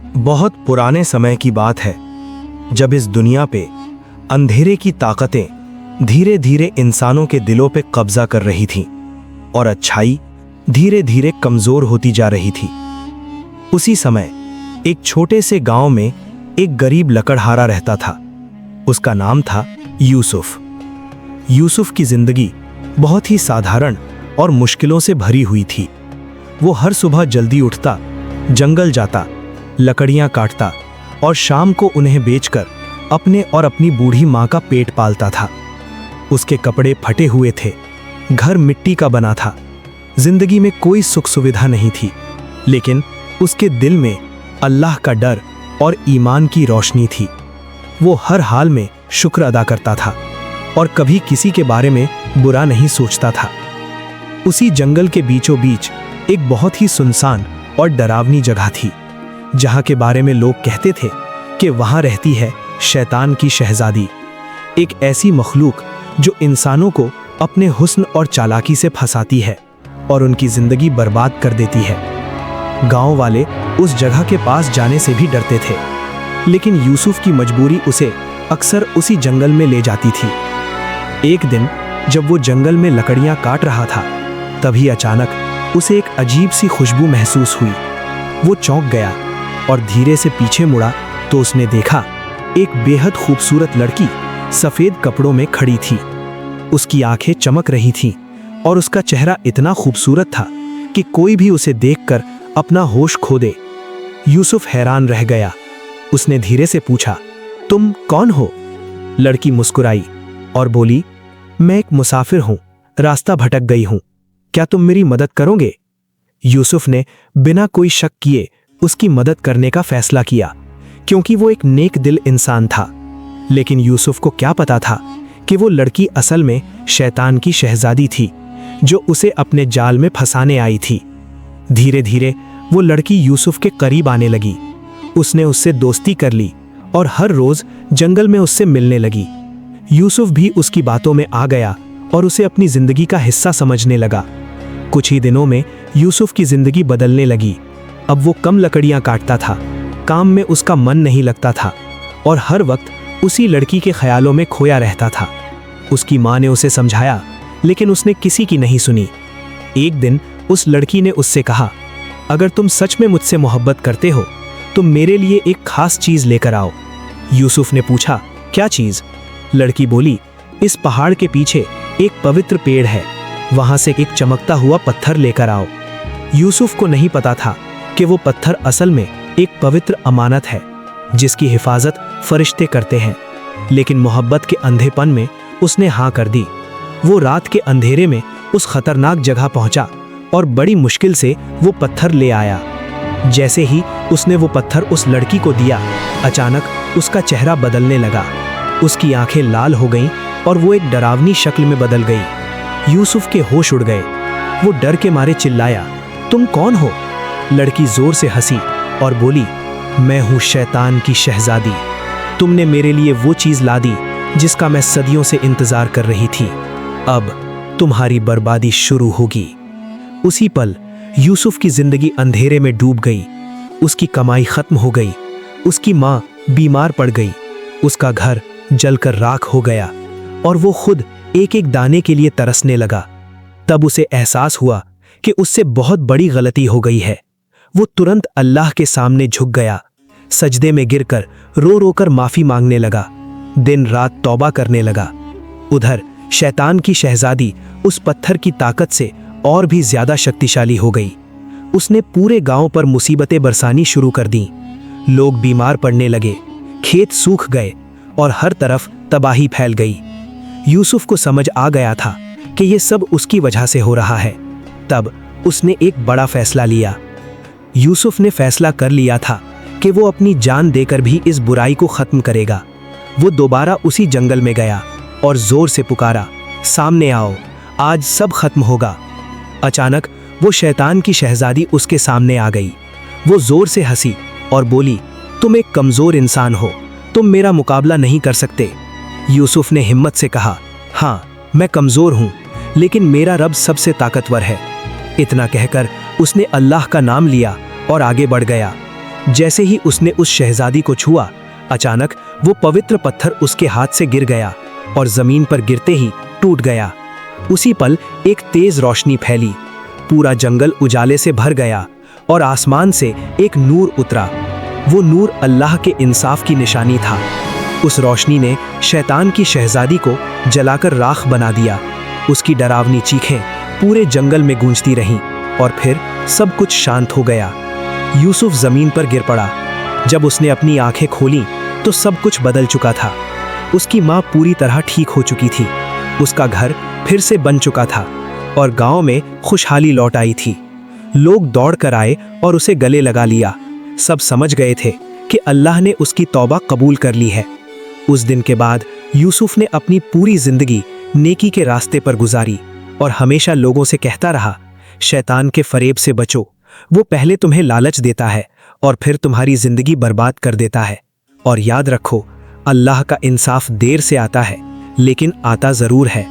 बहुत पुराने समय की बात है, जब इस दुनिया पे अंधेरे की ताकतें धीरे धीरे इंसानों के दिलों पे कब्जा कर रही थीं और अच्छाई धीरे धीरे कमजोर होती जा रही थी। उसी समय एक छोटे से गांव में एक गरीब लकड़हारा रहता था। उसका नाम था यूसुफ। यूसुफ की जिंदगी बहुत ही साधारण और मुश्किलों से भरी हुई थी। वो हर सुबह जल्दी उठता, जंगल जाता, लकड़ियां काटता और शाम को उन्हें बेचकर अपने और अपनी बूढ़ी मां का पेट पालता था। उसके कपड़े फटे हुए थे, घर मिट्टी का बना था, जिंदगी में कोई सुख सुविधा नहीं थी, लेकिन उसके दिल में अल्लाह का डर और ईमान की रोशनी थी। वो हर हाल में शुक्र अदा करता था और कभी किसी के बारे में बुरा नहीं सोचता था। उसी जंगल के बीचों बीच एक बहुत ही सुनसान और डरावनी जगह थी, जहां के बारे में लोग कहते थे कि वहां रहती है शैतान की शहजादी, एक ऐसी मखलूक जो इंसानों को अपने हुस्न और चालाकी से फंसाती है और उनकी जिंदगी बर्बाद कर देती है। गांव वाले उस जगह के पास जाने से भी डरते थे, लेकिन यूसुफ की मजबूरी उसे अक्सर उसी जंगल में ले जाती थी। एक दिन जब वो जंगल में लकड़ियां काट रहा था, तभी अचानक उसे एक अजीब सी खुशबू महसूस हुई। वो चौंक गया और धीरे से पीछे मुड़ा तो उसने देखा एक बेहद खूबसूरत लड़की सफेद कपड़ों में खड़ी थी। उसकी आंखें चमक रही थीं और उसका चेहरा इतना खूबसूरत था कि कोई भी उसे देखकर अपना होश खो दे। यूसुफ हैरान रह गया। उसने धीरे से पूछा, तुम कौन हो? लड़की मुस्कुराई और बोली, मैं एक मुसाफिर हूं, रास्ता भटक गई हूं, क्या तुम मेरी मदद करोगे? यूसुफ ने बिना कोई शक किए उसकी मदद करने का फैसला किया, क्योंकि वो एक नेक दिल इंसान था। लेकिन यूसुफ को क्या पता था कि वो लड़की असल में शैतान की शहजादी थी, जो उसे अपने जाल में फंसाने आई थी। धीरे धीरे वो लड़की यूसुफ के करीब आने लगी। उसने उससे दोस्ती कर ली और हर रोज जंगल में उससे मिलने लगी। यूसुफ भी उसकी बातों में आ गया और उसे अपनी जिंदगी का हिस्सा समझने लगा। कुछ ही दिनों में यूसुफ की जिंदगी बदलने लगी। अब वो कम लकड़ियां काटता था, काम में उसका मन नहीं लगता था और हर वक्त उसी लड़की के ख्यालों में खोया रहता था। उसकी मां ने उसे समझाया, लेकिन उसने किसी की नहीं सुनी। एक दिन उस लड़की ने उससे कहा, अगर तुम सच में मुझसे मोहब्बत करते हो तो मेरे लिए एक खास चीज लेकर आओ। यूसुफ ने पूछा, क्या चीज? लड़की बोली, इस पहाड़ के पीछे एक पवित्र पेड़ है, वहां से एक चमकता हुआ पत्थर लेकर आओ। यूसुफ को नहीं पता था कि वो पत्थर असल में एक पवित्र अमानत है, जिसकी हिफाजत फरिश्ते करते हैं। लेकिन मोहब्बत के अंधेपन में उसने हाँ कर दी। वो रात के अंधेरे में उस खतरनाक जगह पहुंचा और बड़ी मुश्किल से वो पत्थर ले आया। जैसे ही उसने वो पत्थर उस लड़की को दिया, अचानक उसका चेहरा बदलने लगा। उसकी आंखें लाल हो गईं और वो एक डरावनी शक्ल में बदल गई। यूसुफ के होश उड़ गए। वो डर के मारे चिल्लाया, तुम कौन हो? लड़की जोर से हंसी और बोली, मैं हूं शैतान की शहजादी। तुमने मेरे लिए वो चीज ला दी जिसका मैं सदियों से इंतजार कर रही थी। अब तुम्हारी बर्बादी शुरू होगी। उसी पल यूसुफ की जिंदगी अंधेरे में डूब गई। उसकी कमाई खत्म हो गई। उसकी मां बीमार पड़ गई। उसका घर जलकर राख हो गया और वो खुद एक एक दाने के लिए तरसने लगा। तब उसे एहसास हुआ कि उससे बहुत बड़ी गलती हो गई है। वो तुरंत अल्लाह के सामने झुक गया, सजदे में गिरकर रो रो कर माफी मांगने लगा, दिन रात तौबा करने लगा। उधर शैतान की शहजादी उस पत्थर की ताकत से और भी ज्यादा शक्तिशाली हो गई। उसने पूरे गांव पर मुसीबतें बरसानी शुरू कर दी। लोग बीमार पड़ने लगे, खेत सूख गए और हर तरफ तबाही फैल गई। यूसुफ को समझ आ गया था कि यह सब उसकी वजह से हो रहा है। तब उसने एक बड़ा फैसला लिया। यूसुफ ने फैसला कर लिया था कि वो अपनी जान देकर भी इस बुराई को खत्म करेगा। वो दोबारा उसी जंगल में गया और जोर से पुकारा, सामने आओ, आज सब खत्म होगा। अचानक वो शैतान की शहजादी उसके सामने आ गई। वो जोर से हंसी और बोली, तुम एक कमजोर इंसान हो, तुम मेरा मुकाबला नहीं कर सकते। यूसुफ ने हिम्मत से कहा, हाँ मैं कमजोर हूं, लेकिन मेरा रब सबसे ताकतवर है। इतना कहकर उसने अल्लाह का नाम लिया और आगे बढ़ गया। जैसे ही उसने उस शहजादी को छुआ, अचानक वो पवित्र पत्थर उसके हाथ से गिर गया और जमीन पर गिरते ही टूट गया। उसी पल एक तेज रोशनी फैली, पूरा जंगल उजाले से भर गया और आसमान से एक नूर उतरा। वो नूर अल्लाह के इंसाफ की निशानी था। उस रोशनी ने शैतान की शहजादी को जलाकर राख बना दिया। उसकी डरावनी चीखें पूरे जंगल में गूंजती रहीं और फिर सब कुछ शांत हो गया। यूसुफ जमीन पर गिर पड़ा। जब उसने अपनी आंखें खोलीं तो सब कुछ बदल चुका था। उसकी माँ पूरी तरह ठीक हो चुकी थी, उसका घर फिर से बन चुका था और गांव में खुशहाली लौट आई थी। लोग दौड़ कर आए और उसे गले लगा लिया। सब समझ गए थे कि अल्लाह ने उसकी तौबा कबूल कर ली है। उस दिन के बाद यूसुफ ने अपनी पूरी जिंदगी नेकी के रास्ते पर गुजारी और हमेशा लोगों से कहता रहा, शैतान के फरेब से बचो। वो पहले तुम्हें लालच देता है और फिर तुम्हारी जिंदगी बर्बाद कर देता है। और याद रखो, अल्लाह का इंसाफ देर से आता है, लेकिन आता जरूर है।